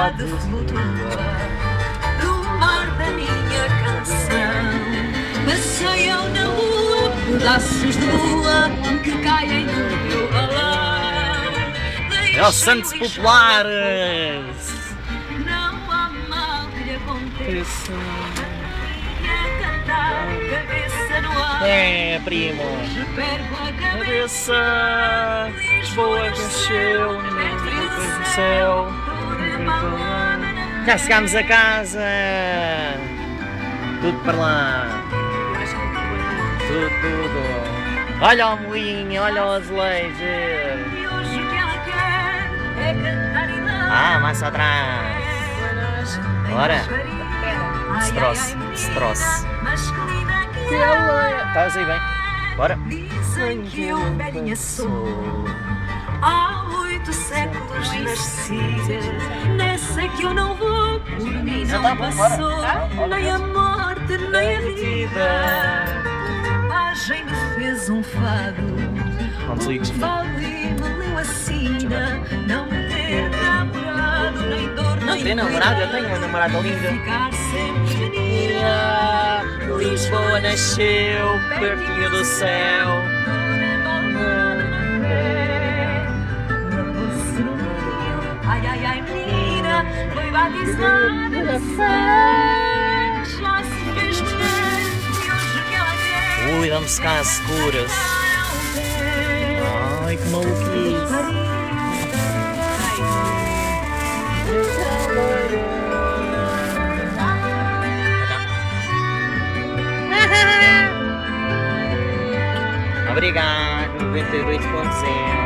cidade flutua no mar da minha canção. Passeiam na lua pedaços de lua que caem no meu balão. É os Santos Populares! Não há mal que lhe aconteça. Cantar, cabeça no ar. É, primo! Perco a Cabeça, Lisboa cresceu no céu. Já chegámos a casa! Tudo para lá! Tudo! Olha o moinho, olha o azulejo! E hoje o que ela quer é cantar e dar. Ah, mais atrás! Bora! Se troce, se troce! Mas que linda que Estás aí bem? Bora! dizem que eu velhinha sou. Há 8 séculos nascida. Nessa que eu não vou, por mim Já não tá bom, bora. passou. Nem a morte, nem a vida. A gente fez um fado. Não desligues. Fado e valeu a sina. Não ter namorado, nem dor, Não nem tem namorada? Eu tenho uma namorada linda! ficar sempre menina. Lisboa nasceu pertinho do céu. Ai, ai, ai, menina, foi batizada na fé. Já se fez mulher e hoje o que ela quer. Ui, dá-me cá às seguras. Ai, que maluquice. Obrigado, 92%.